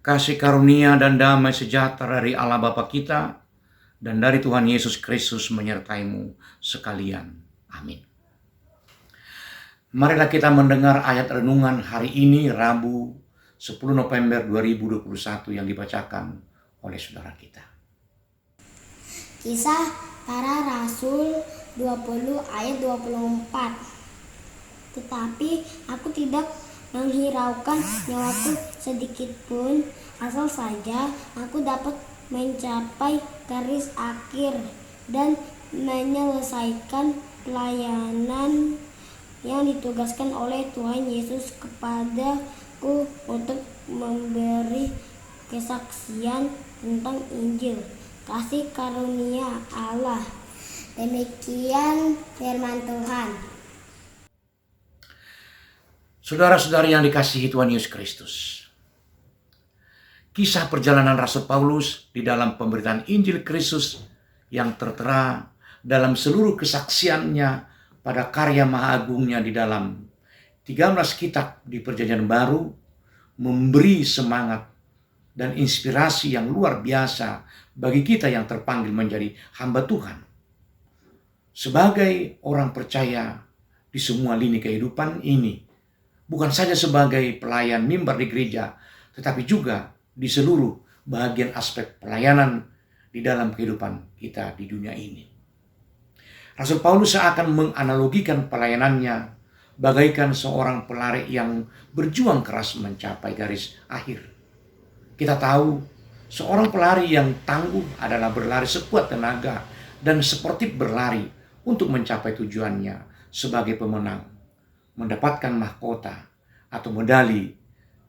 Kasih karunia dan damai sejahtera dari Allah Bapa kita dan dari Tuhan Yesus Kristus menyertaimu sekalian. Amin. Marilah kita mendengar ayat renungan hari ini, Rabu 10 November 2021 yang dibacakan oleh saudara kita. Kisah Para Rasul 20 ayat 24. Tetapi aku tidak menghiraukan nyawaku sedikit pun, asal saja aku dapat mencapai garis akhir dan menyelesaikan pelayanan yang ditugaskan oleh Tuhan Yesus kepadaku untuk memberi kesaksian tentang Injil kasih karunia Allah. Demikian firman Tuhan. Saudara-saudari yang dikasihi Tuhan Yesus Kristus, kisah perjalanan Rasul Paulus di dalam pemberitaan Injil Kristus yang tertera dalam seluruh kesaksiannya pada karya Maha Agungnya di dalam 13 kitab di Perjanjian Baru memberi semangat dan inspirasi yang luar biasa bagi kita yang terpanggil menjadi hamba Tuhan. Sebagai orang percaya di semua lini kehidupan ini, bukan saja sebagai pelayan mimbar di gereja, tetapi juga di seluruh bagian aspek pelayanan di dalam kehidupan kita di dunia ini. Rasul Paulus seakan menganalogikan pelayanannya bagaikan seorang pelari yang berjuang keras mencapai garis akhir. Kita tahu seorang pelari yang tangguh adalah berlari sekuat tenaga dan sportif berlari untuk mencapai tujuannya sebagai pemenang, mendapatkan mahkota atau medali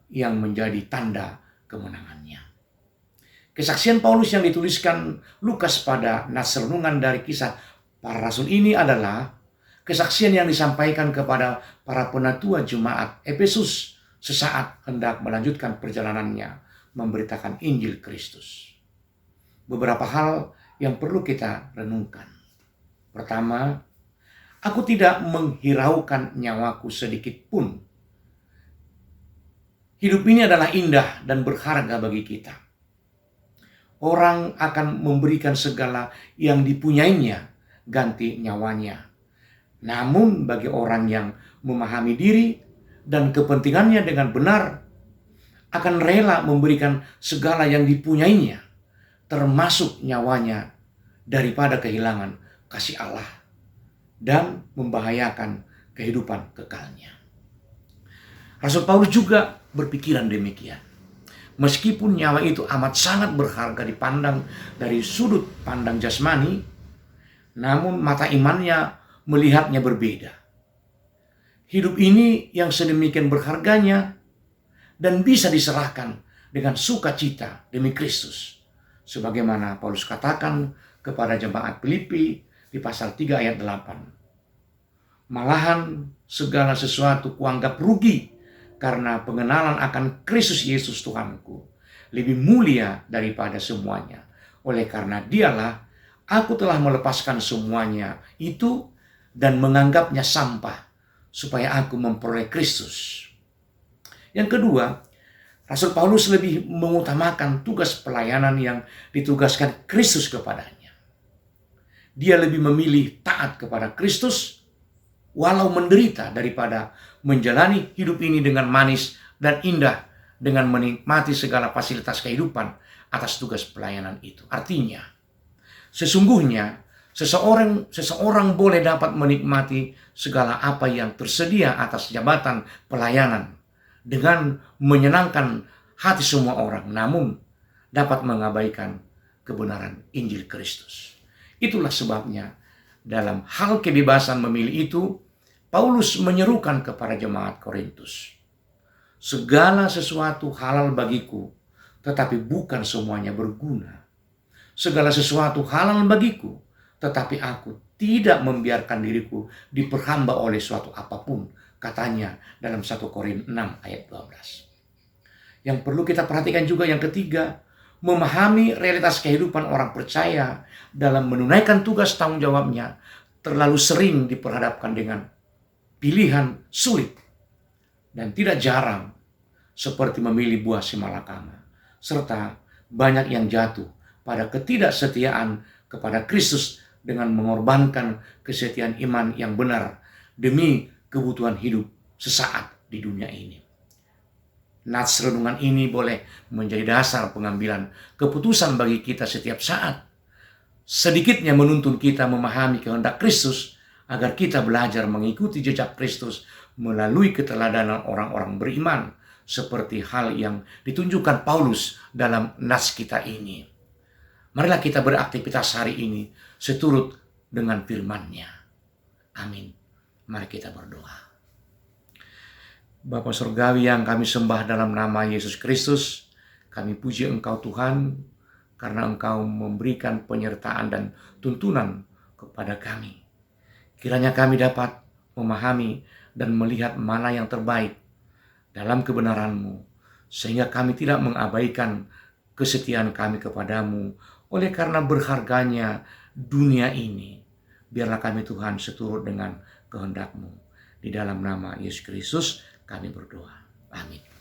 yang menjadi tanda kemenangannya. Kesaksian Paulus yang dituliskan Lukas pada naskah renungan dari kisah para rasul ini adalah kesaksian yang disampaikan kepada para penatua jemaat Efesus sesaat hendak melanjutkan perjalanannya memberitakan Injil Kristus. Beberapa hal yang perlu kita renungkan. Pertama, aku tidak menghiraukan nyawaku sedikit pun. Hidup ini adalah indah dan berharga bagi kita. Orang akan memberikan segala yang dipunyainya ganti nyawanya. Namun bagi orang yang memahami diri dan kepentingannya dengan benar, akan rela memberikan segala yang dipunyainya, termasuk nyawanya, daripada kehilangan kasih Allah dan membahayakan kehidupan kekalnya. Rasul Paulus juga berpikiran demikian. Meskipun nyawa itu amat sangat berharga dipandang dari sudut pandang jasmani, namun mata imannya melihatnya berbeda. Hidup ini yang sedemikian berharganya dan bisa diserahkan dengan sukacita demi Kristus. Sebagaimana Paulus katakan kepada jemaat Filipi di pasal 3 ayat 8. Malahan segala sesuatu kuanggap rugi karena pengenalan akan Kristus Yesus Tuhanku lebih mulia daripada semuanya. Oleh karena dialah aku telah melepaskan semuanya itu dan menganggapnya sampah supaya aku memperoleh Kristus. Yang kedua, Rasul Paulus lebih mengutamakan tugas pelayanan yang ditugaskan Kristus kepadanya. Dia lebih memilih taat kepada Kristus walau menderita daripada menjalani hidup ini dengan manis dan indah dengan menikmati segala fasilitas kehidupan atas tugas pelayanan itu. Artinya, sesungguhnya seseorang boleh dapat menikmati segala apa yang tersedia atas jabatan pelayanan dengan menyenangkan hati semua orang, namun dapat mengabaikan kebenaran Injil Kristus. Itulah sebabnya dalam hal kebebasan memilih itu, Paulus menyerukan kepada jemaat Korintus, segala sesuatu halal bagiku, tetapi bukan semuanya berguna. Segala sesuatu halal bagiku, tetapi aku tidak membiarkan diriku diperhamba oleh suatu apapun, katanya dalam 1 Korintus 6 ayat 12. Yang perlu kita perhatikan juga yang ketiga, memahami realitas kehidupan orang percaya dalam menunaikan tugas tanggung jawabnya terlalu sering diperhadapkan dengan pilihan sulit dan tidak jarang seperti memilih buah simalakama. serta banyak yang jatuh pada ketidaksetiaan kepada Kristus dengan mengorbankan kesetiaan iman yang benar demi kebutuhan hidup sesaat di dunia ini. Nats renungan ini boleh menjadi dasar pengambilan keputusan bagi kita setiap saat. Sedikitnya menuntun kita memahami kehendak Kristus agar kita belajar mengikuti jejak Kristus melalui keteladanan orang-orang beriman seperti hal yang ditunjukkan Paulus dalam nats kita ini. Marilah kita beraktivitas hari ini seturut dengan firman-Nya. Amin. Mari kita berdoa. Bapa Surgawi yang kami sembah dalam nama Yesus Kristus, kami puji Engkau Tuhan, karena Engkau memberikan penyertaan dan tuntunan kepada kami. Kiranya kami dapat memahami dan melihat mana yang terbaik dalam kebenaran-Mu, sehingga kami tidak mengabaikan kesetiaan kami kepadamu oleh karena berharganya dunia ini. Biarlah kami Tuhan seturut dengan kehendak-Mu. Di dalam nama Yesus Kristus kami berdoa. Amin.